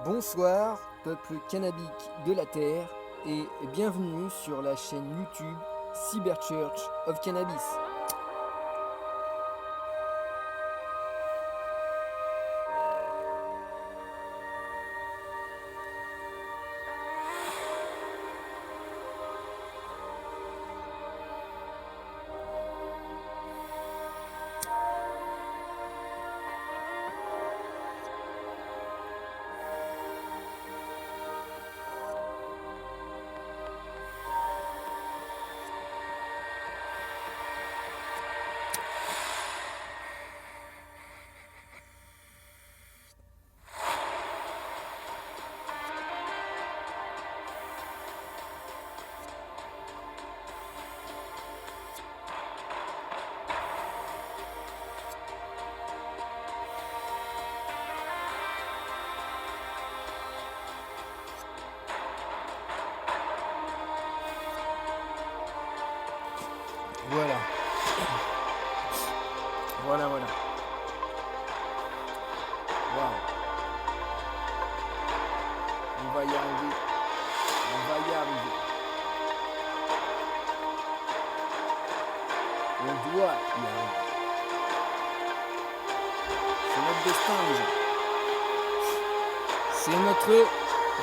Bonsoir, peuple cannabique de la Terre, et bienvenue sur la chaîne YouTube Cyber Church of Cannabis. Voilà. Voilà. Waouh. On va y arriver. On doit y arriver. C'est notre destin, les gens. C'est notre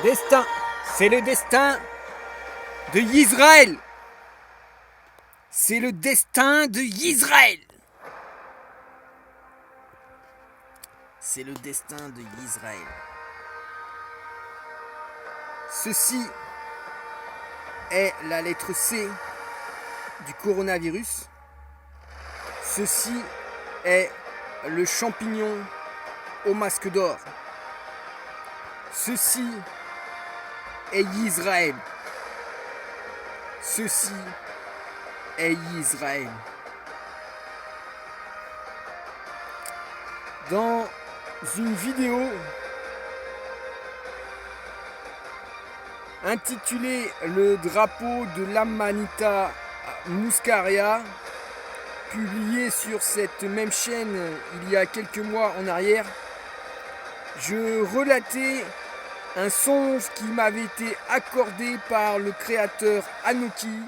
destin. C'est le destin de Israël. C'est le destin de Israël. C'est le destin de Israël. Ceci est la lettre C du coronavirus. Ceci est le champignon au masque d'or. Ceci est Israël. Ceci est Israël. Dans une vidéo intitulée Le drapeau de l'Amanita Muscaria, publiée sur cette même chaîne il y a quelques mois en arrière, je relatais un songe qui m'avait été accordé par le créateur Anoki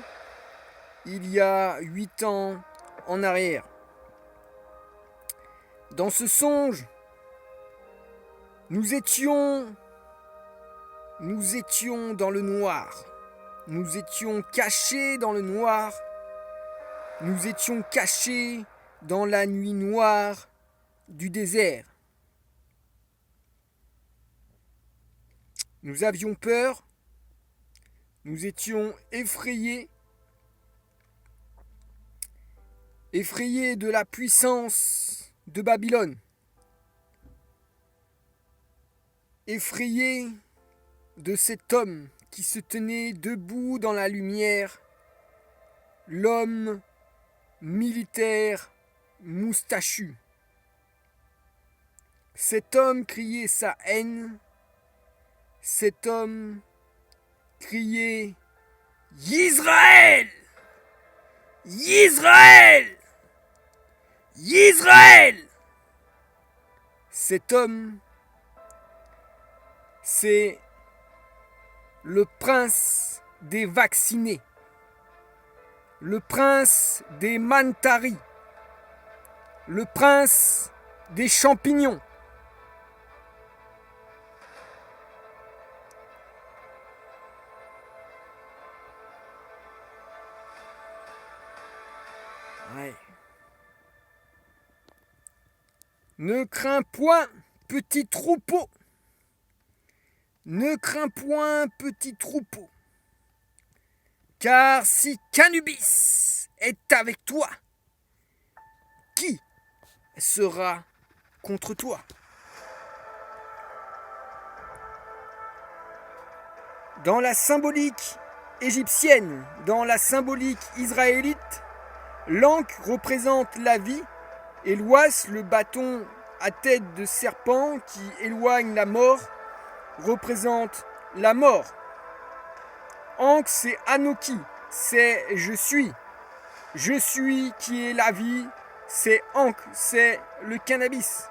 il y a 8 ans en arrière. Dans ce songe, nous étions dans le noir. Nous étions cachés dans le noir. Nous étions cachés dans la nuit noire du désert. Nous avions peur. Nous étions effrayés de la puissance de Babylone, effrayés de cet homme qui se tenait debout dans la lumière, l'homme militaire moustachu. Cet homme criait sa haine, cet homme criait « Israël ! Israël ! Israël !» Cet homme, c'est le prince des vaccinés, le prince des Mantari, le prince des champignons. Ouais. Ne crains point, petit troupeau. Ne crains point, petit troupeau. Car si Canubis est avec toi, qui sera contre toi? Dans la symbolique égyptienne, dans la symbolique israélite, l'ankh représente la vie et l'ouas, le bâton à tête de serpent qui éloigne la mort, représente la mort. Ankh, c'est Anoki, c'est je suis. Je suis qui est la vie, c'est Ankh, c'est le cannabis.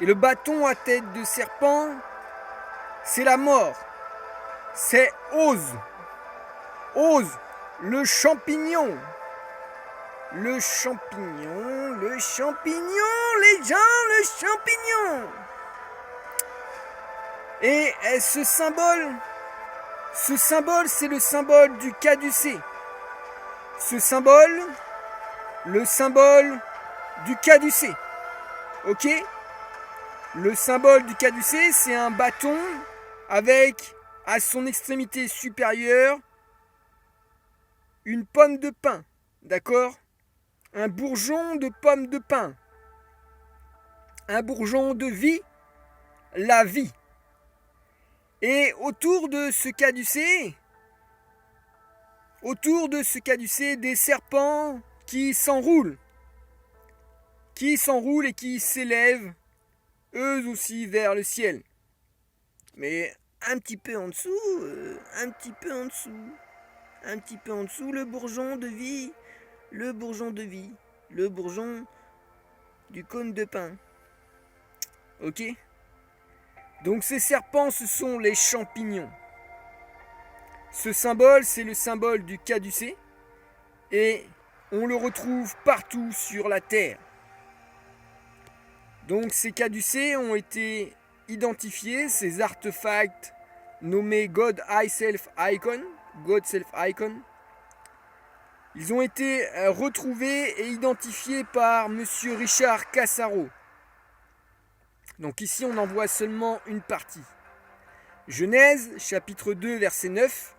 Et le bâton à tête de serpent, c'est la mort. C'est Oz. Oz, le champignon. Le champignon, les gens, le champignon. Et ce symbole, c'est le symbole du caducée. Ce symbole, le symbole du caducée. Ok ? Le symbole du caducée, c'est un bâton avec, à son extrémité supérieure, une pomme de pin. D'accord ? Un bourgeon de pomme de pin. Un bourgeon de vie, la vie. Et autour de ce caducée, des serpents qui s'enroulent et qui s'élèvent, eux aussi, vers le ciel. Mais un petit peu en dessous, le bourgeon de vie, le bourgeon du cône de pin. Ok ? Donc ces serpents, ce sont les champignons. Ce symbole, c'est le symbole du caducée et on le retrouve partout sur la terre. Donc ces caducés ont été identifiés, ces artefacts nommés God Self Icon. Ils ont été retrouvés et identifiés par monsieur Richard Cassaro. Donc ici on en voit seulement une partie. Genèse, chapitre 2, verset 9.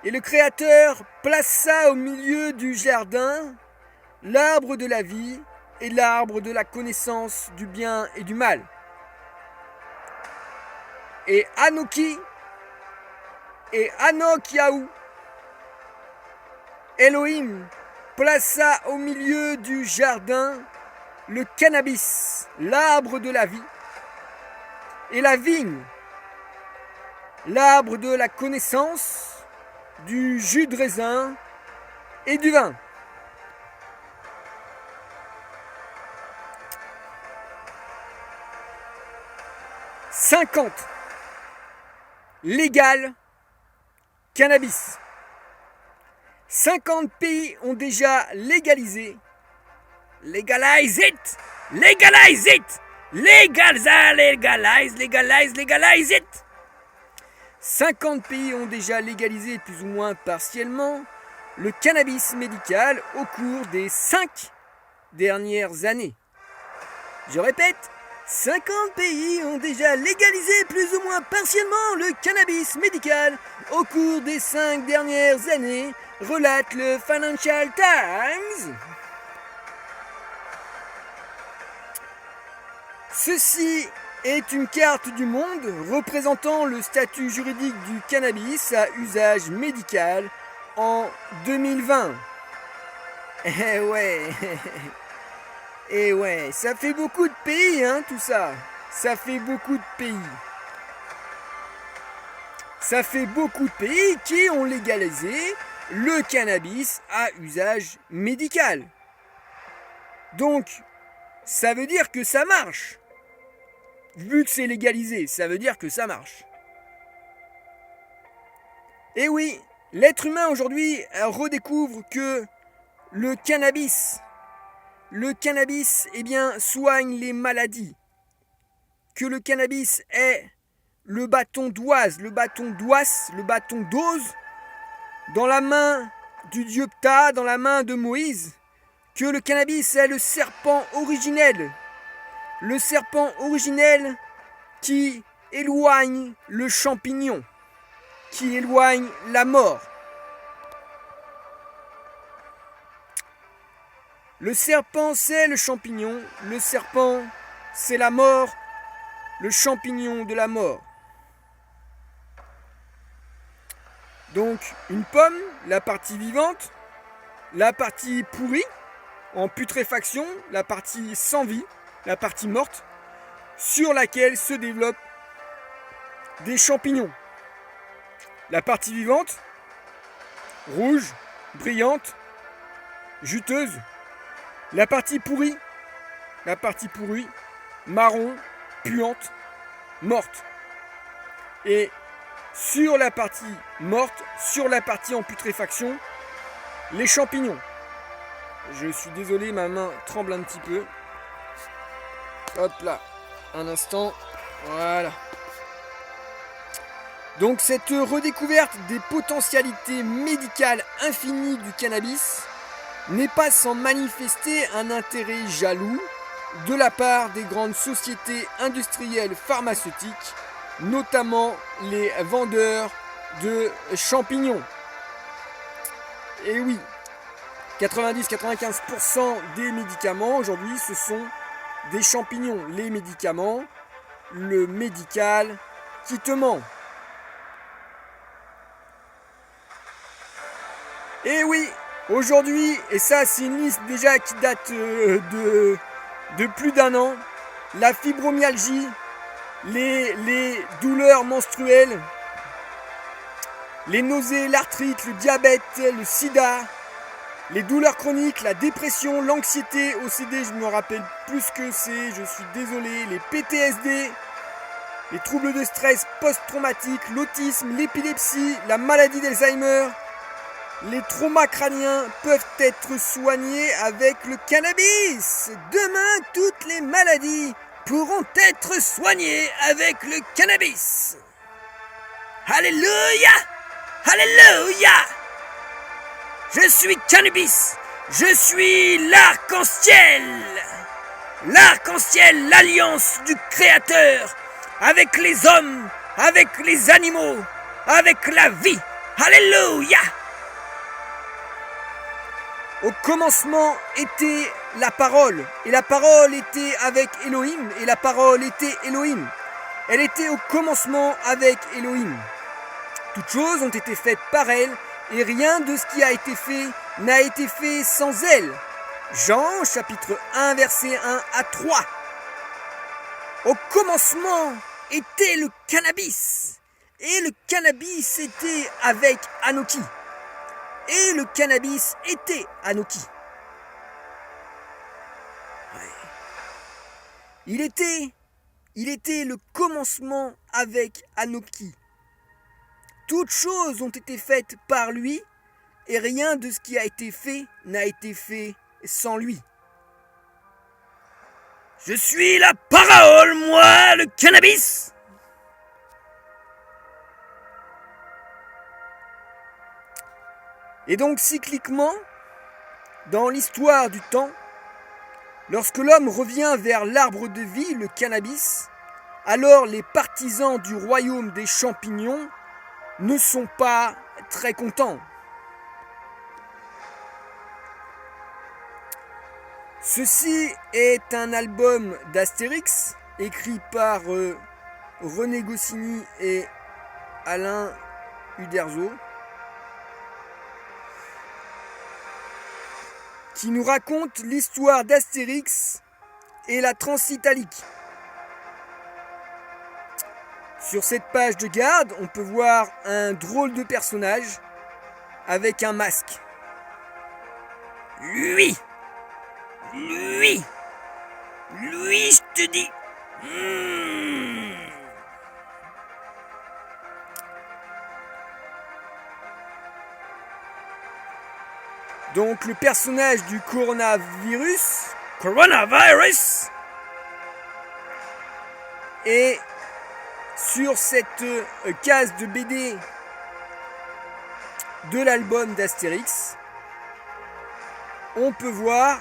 Et le Créateur plaça au milieu du jardin l'arbre de la vie et l'arbre de la connaissance du bien et du mal. Et Anoki et Anok Yahou, Elohim, plaça au milieu du jardin le cannabis, l'arbre de la vie, et la vigne, l'arbre de la connaissance, du jus de raisin et du vin. « 50. Légal cannabis. 50 pays ont déjà légalisé. Legalize it! Legalize it! Legalize it! 50 pays ont déjà légalisé plus ou moins partiellement le cannabis médical au cours des 5 dernières années. Je répète, 50 pays ont déjà légalisé plus ou moins partiellement le cannabis médical au cours des 5 dernières années, relate le Financial Times. Ceci est une carte du monde représentant le statut juridique du cannabis à usage médical en 2020. Eh ouais, ça fait beaucoup de pays, hein, tout ça. Ça fait beaucoup de pays qui ont légalisé le cannabis à usage médical. Donc, ça veut dire que ça marche. Vu que c'est légalisé, ça veut dire que ça marche. Et oui, l'être humain aujourd'hui redécouvre que le cannabis, soigne les maladies. Que le cannabis est le bâton d'Oz dans la main du dieu Ptah, dans la main de Moïse. Que le cannabis est le serpent originel qui éloigne le champignon, qui éloigne la mort. Le serpent, c'est le champignon, le serpent, c'est la mort, le champignon de la mort. Donc, une pomme, la partie vivante, la partie pourrie, en putréfaction, la partie sans vie, la partie morte, sur laquelle se développent des champignons. La partie vivante, rouge, brillante, juteuse, La partie pourrie, marron, puante, morte. Et sur la partie morte, sur la partie en putréfaction, les champignons. Je suis désolé, ma main tremble un petit peu. Hop là, un instant, voilà. Donc cette redécouverte des potentialités médicales infinies du cannabis n'est pas sans manifester un intérêt jaloux de la part des grandes sociétés industrielles pharmaceutiques, notamment les vendeurs de champignons. Et oui, 90-95% des médicaments aujourd'hui ce sont des champignons. Les médicaments, le médical qui te ment. Et oui, aujourd'hui, et ça c'est une liste déjà qui date de plus d'un an, la fibromyalgie, les douleurs menstruelles, les nausées, l'arthrite, le diabète, le sida, les douleurs chroniques, la dépression, l'anxiété, OCD, je me rappelle plus ce que c'est, je suis désolé, les PTSD, les troubles de stress post-traumatiques, l'autisme, l'épilepsie, la maladie d'Alzheimer, les traumas crâniens peuvent être soignés avec le cannabis. Demain, toutes les maladies pourront être soignées avec le cannabis. Alléluia! Alléluia! Je suis cannabis. Je suis l'arc-en-ciel. L'arc-en-ciel, l'alliance du Créateur avec les hommes, avec les animaux, avec la vie. Alléluia! Au commencement était la parole, et la parole était avec Elohim, et la parole était Elohim. Elle était au commencement avec Elohim. Toutes choses ont été faites par elle, et rien de ce qui a été fait n'a été fait sans elle. Jean, chapitre 1, versets 1 à 3. Au commencement était le cannabis, et le cannabis était avec Anoki. Et le cannabis était Anoki. Ouais. Il était le commencement avec Anoki. Toutes choses ont été faites par lui, et rien de ce qui a été fait n'a été fait sans lui. Je suis la parole, moi, le cannabis. Et donc cycliquement, dans l'histoire du temps, lorsque l'homme revient vers l'arbre de vie, le cannabis, alors les partisans du royaume des champignons ne sont pas très contents. Ceci est un album d'Astérix, écrit par René Goscinny et Alain Uderzo, qui nous raconte l'histoire d'Astérix et la Transitalique. Sur cette page de garde, on peut voir un drôle de personnage avec un masque. Lui, je te dis. Donc le personnage du coronavirus est sur cette case de BD de l'album d'Astérix. On peut voir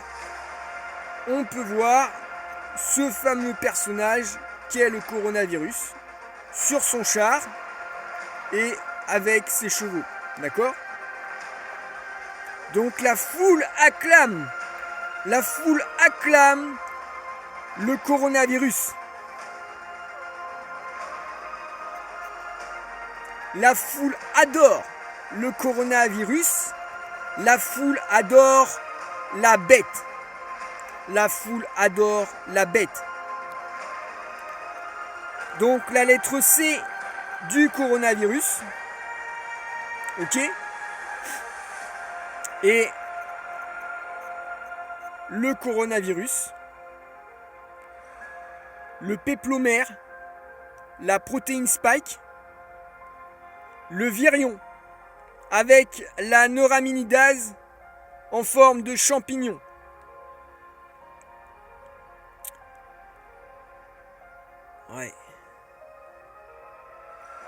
ce fameux personnage qu'est le coronavirus sur son char et avec ses chevaux, d'accord ? Donc la foule acclame le coronavirus. La foule adore le coronavirus. La foule adore la bête. La foule adore la bête. Donc la lettre C du coronavirus. Ok ? Et le coronavirus, le péplomère, la protéine spike, le virion avec la neuraminidase en forme de champignon. Ouais.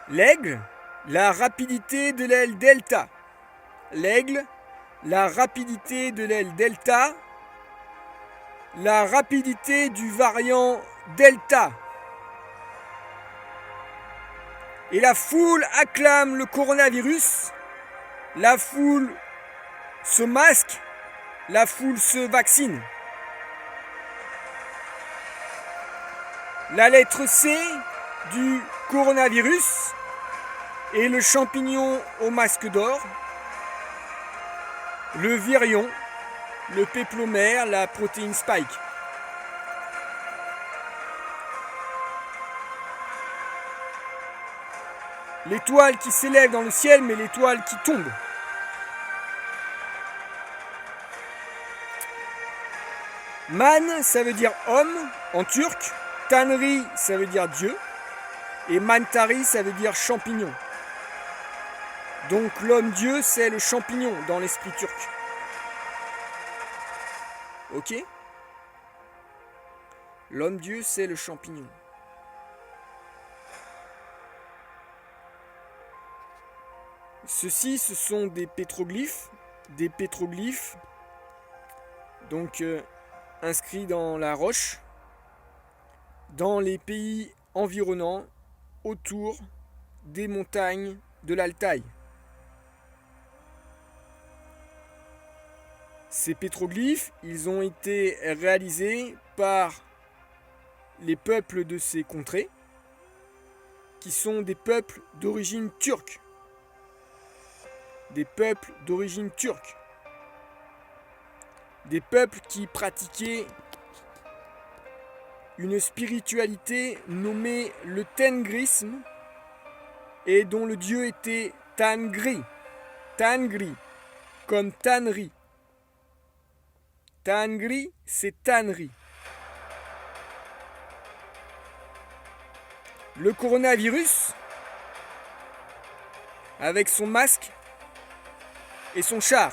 L'aigle, la rapidité de l'aile delta. L'aigle, la rapidité de l'aile delta. La rapidité du variant delta. Et la foule acclame le coronavirus. La foule se masque. La foule se vaccine. La lettre C du coronavirus et le champignon au masque d'or, le virion, le péplomère, la protéine spike. L'étoile qui s'élève dans le ciel, mais l'étoile qui tombe. Man, ça veut dire homme en turc. Tanri, ça veut dire Dieu. Et Mantari, ça veut dire champignon. Donc l'homme-dieu, c'est le champignon dans l'esprit turc. Ok ? L'homme-dieu, c'est le champignon. Ceux-ci, ce sont des pétroglyphes. Des pétroglyphes. Donc inscrits dans la roche. Dans les pays environnants, autour des montagnes de l'Altaï. Ces pétroglyphes, ils ont été réalisés par les peuples de ces contrées, qui sont des peuples d'origine turque. Des peuples d'origine turque. Des peuples qui pratiquaient une spiritualité nommée le tengrisme et dont le dieu était Tangri. Tangri, comme Tanri. Tangri, c'est Tanri. Le coronavirus, avec son masque et son char.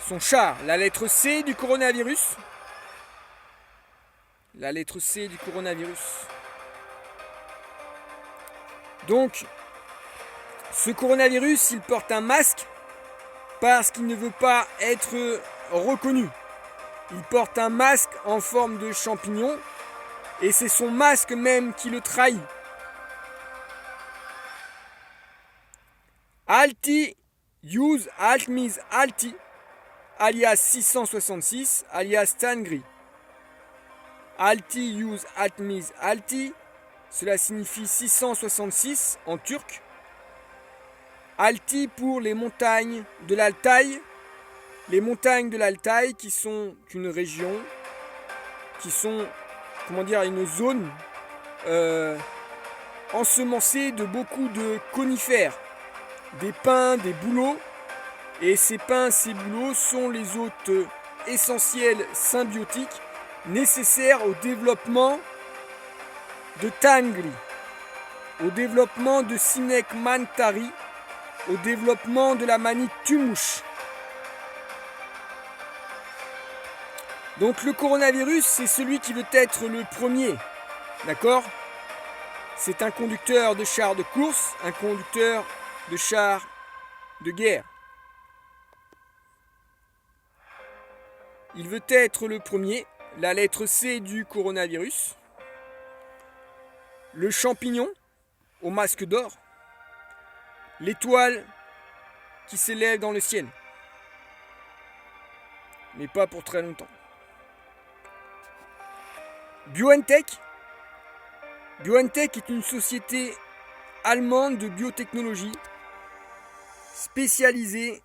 Son char, la lettre C du coronavirus. La lettre C du coronavirus. Donc, ce coronavirus, il porte un masque parce qu'il ne veut pas être reconnu. Il porte un masque en forme de champignon et c'est son masque même qui le trahit. Alti use altmise alti, alias 666, alias Tangri. Alti use altmise alti, cela signifie 666 en turc. Alti pour les montagnes de l'Altaï. Les montagnes de l'Altaï qui sont une région, qui sont, une zone ensemencée de beaucoup de conifères. Des pins, des bouleaux. Et ces pins, ces bouleaux sont les hôtes essentiels symbiotiques nécessaires au développement de Tangri, au développement de Sinek Mantari, au développement de la manite Tumouche. Donc le coronavirus, c'est celui qui veut être le premier, d'accord ? C'est un conducteur de chars de course, un conducteur de chars de guerre. Il veut être le premier, la lettre C du coronavirus. Le champignon au masque d'or. L'étoile qui s'élève dans le ciel. Mais pas pour très longtemps. BioNTech. BioNTech est une société allemande de biotechnologie spécialisée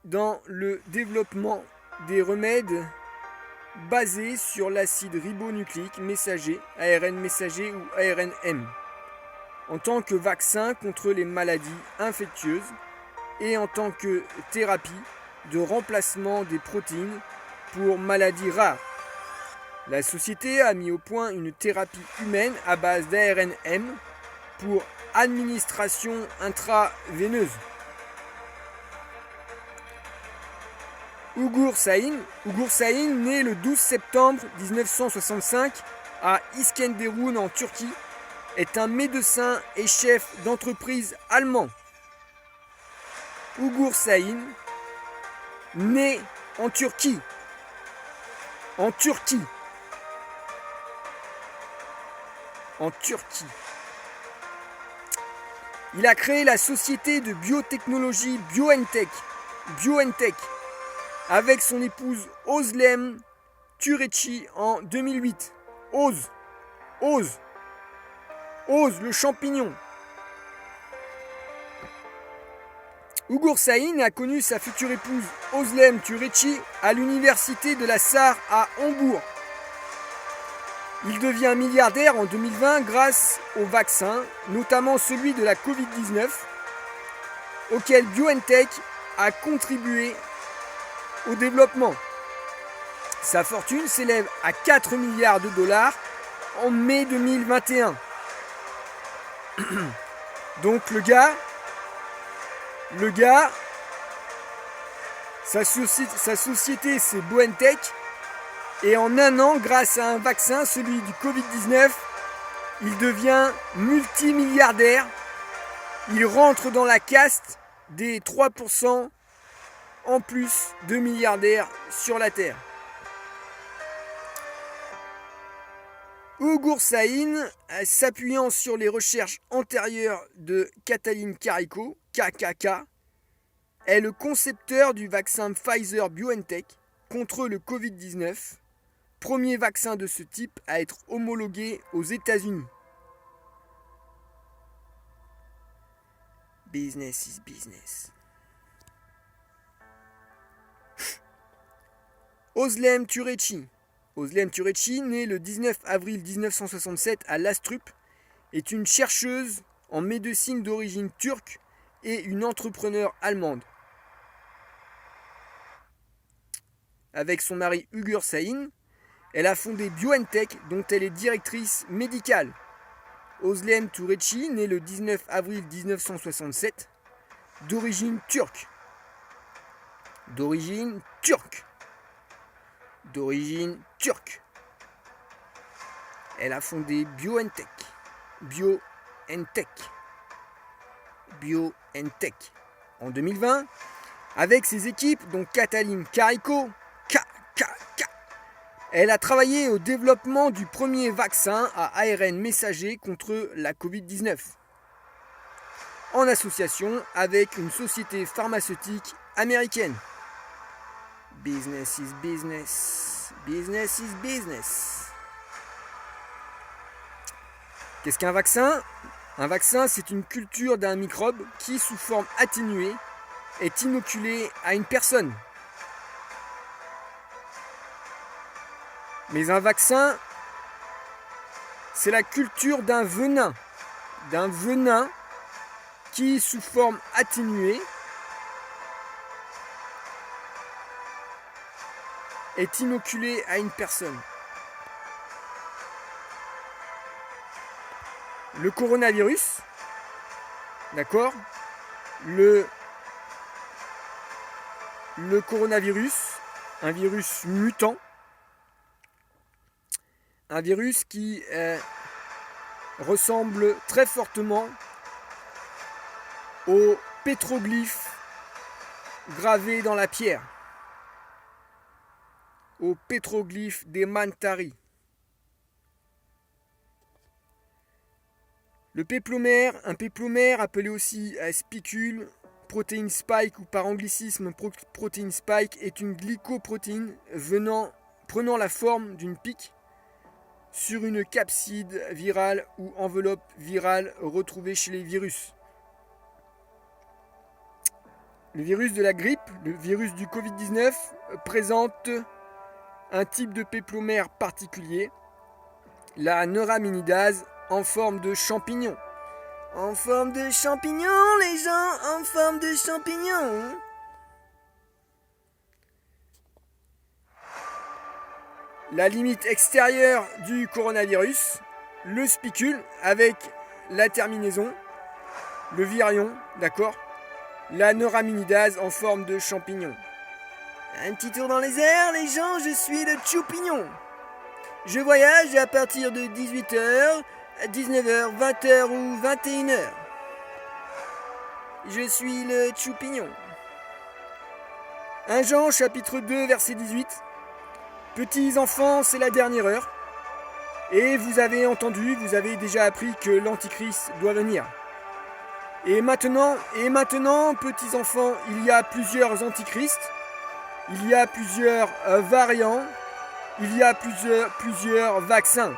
dans le développement des remèdes basés sur l'acide ribonucléique messager, ARN messager ou ARNM, en tant que vaccin contre les maladies infectieuses et en tant que thérapie de remplacement des protéines pour maladies rares. La société a mis au point une thérapie humaine à base d'ARNM pour administration intraveineuse. Ugur Sahin, né le 12 septembre 1965 à İskenderun en Turquie, est un médecin et chef d'entreprise allemand. Ugur Sahin, né en Turquie. En Turquie. Il a créé la société de biotechnologie BioNTech avec son épouse Özlem Türeci en 2008. Oz, le champignon. Ugur Sahin a connu sa future épouse Özlem Türeci à l'université de la Sarre à Hambourg. Il devient milliardaire en 2020 grâce aux vaccins, notamment celui de la Covid-19, auquel BioNTech a contribué au développement. Sa fortune s'élève à 4 milliards de dollars en mai 2021. Donc le gars, sa société c'est BioNTech, et en un an, grâce à un vaccin, celui du Covid-19, il devient multimilliardaire. Il rentre dans la caste des 3% en plus de milliardaires sur la Terre. Ugur Sahin, s'appuyant sur les recherches antérieures de Katalin Karikó, KKK, est le concepteur du vaccin Pfizer-BioNTech contre le Covid-19, premier vaccin de ce type à être homologué aux États-Unis. Business is business. Özlem Türeci, née le 19 avril 1967 à Lastrup, est une chercheuse en médecine d'origine turque et une entrepreneure allemande. Avec son mari Ugur Sahin, elle a fondé BioNTech, dont elle est directrice médicale. Özlem Türeci, née le 19 avril 1967, d'origine turque. Elle a fondé BioNTech. En 2020, avec ses équipes, dont Katalin Karikó, elle a travaillé au développement du premier vaccin à ARN messager contre la Covid-19, en association avec une société pharmaceutique américaine. Business is business. Business is business. Qu'est-ce qu'un vaccin ? Un vaccin, c'est une culture d'un microbe qui, sous forme atténuée, est inoculé à une personne. Mais un vaccin, c'est la culture d'un venin qui, sous forme atténuée, est inoculé à une personne. Le coronavirus, d'accord ? Le coronavirus, un virus mutant, un virus qui ressemble très fortement aux pétroglyphes gravés dans la pierre, aux pétroglyphes des Mantari. Le péplomère, un péplomère appelé aussi spicule, protéine spike ou par anglicisme protéine spike, est une glycoprotéine prenant la forme d'une pique sur une capside virale ou enveloppe virale retrouvée chez les virus. Le virus de la grippe, le virus du Covid-19, présente un type de péplomère particulier, la neuraminidase en forme de champignon. En forme de champignon, les gens, en forme de champignon. la limite extérieure du coronavirus, le spicule avec la terminaison, le virion, d'accord, la neuraminidase en forme de champignon. Un petit tour dans les airs, les gens, je suis le choupignon. Je voyage à partir de 18h, 19h, 20h ou 21h. Je suis le choupignon. 1 Jean chapitre 2 verset 18. Petits enfants, c'est la dernière heure. Et vous avez entendu, vous avez déjà appris que l'Antichrist doit venir. Et maintenant, petits enfants, il y a plusieurs antichrists, il y a plusieurs variants, il y a plusieurs vaccins.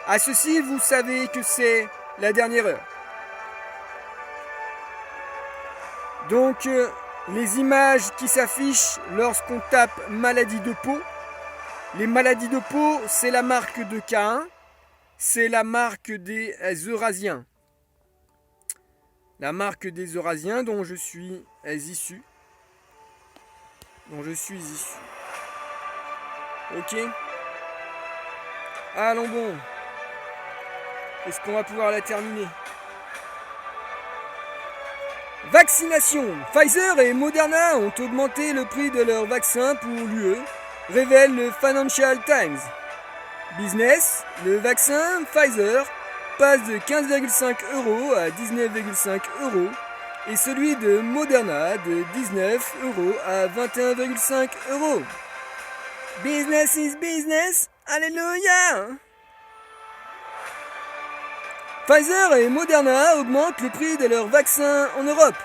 À ceci, vous savez que c'est la dernière heure. Donc, les images qui s'affichent lorsqu'on tape maladie de peau, les maladies de peau, c'est la marque de Caïn, c'est la marque des Eurasiens. La marque des Eurasiens dont je suis issu. Ok. Allons bon. Est-ce qu'on va pouvoir la terminer? Vaccination. Pfizer et Moderna ont augmenté le prix de leur vaccin pour l'UE, révèle le Financial Times. Business, le vaccin Pfizer passe de 15,5 € à 19,5 € et celui de Moderna de 19 € à 21,5 €. Business is business, alléluia! Pfizer et Moderna augmentent le prix de leurs vaccins en Europe.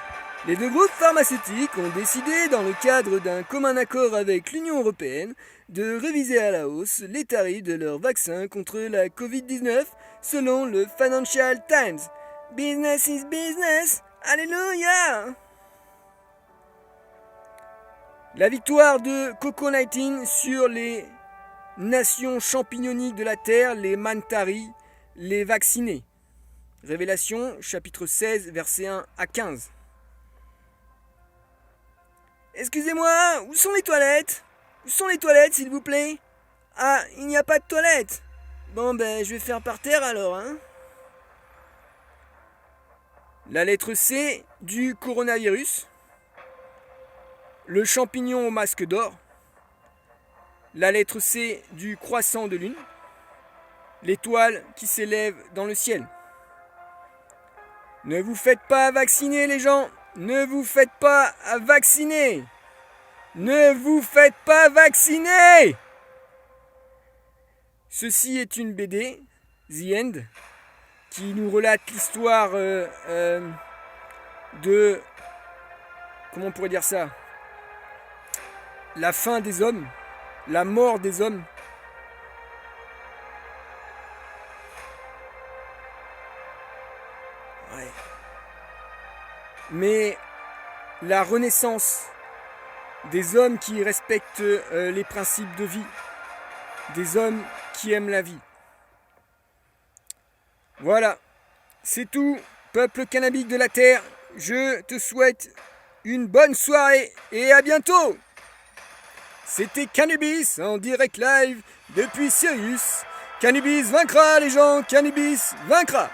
Les deux groupes pharmaceutiques ont décidé, dans le cadre d'un commun accord avec l'Union européenne, de réviser à la hausse les tarifs de leurs vaccins contre la Covid-19, selon le Financial Times. Business is business, alléluia! La victoire de Coco-19 sur les nations champignoniques de la Terre, les Mantari, les vaccinés. Révélation, chapitre 16, versets 1 à 15. Excusez-moi, où sont les toilettes? Où sont les toilettes, s'il vous plaît? Ah, il n'y a pas de toilettes. Bon, ben, je vais faire par terre alors, hein. La lettre C du coronavirus. Le champignon au masque d'or. La lettre C du croissant de lune. L'étoile qui s'élève dans le ciel. Ne vous faites pas vacciner, les gens. Ne vous faites pas vacciner. Ne vous faites pas vacciner. Ceci est une BD, The End, qui nous relate l'histoire de... Comment on pourrait dire ça? La fin des hommes, la mort des hommes. Ouais. Mais la renaissance des hommes qui respectent les principes de vie, des hommes qui aiment la vie. Voilà, c'est tout, peuple cannabique de la Terre. Je te souhaite une bonne soirée et à bientôt. C'était Cannabis en direct live depuis Sirius. Cannabis vaincra les gens, Cannabis vaincra.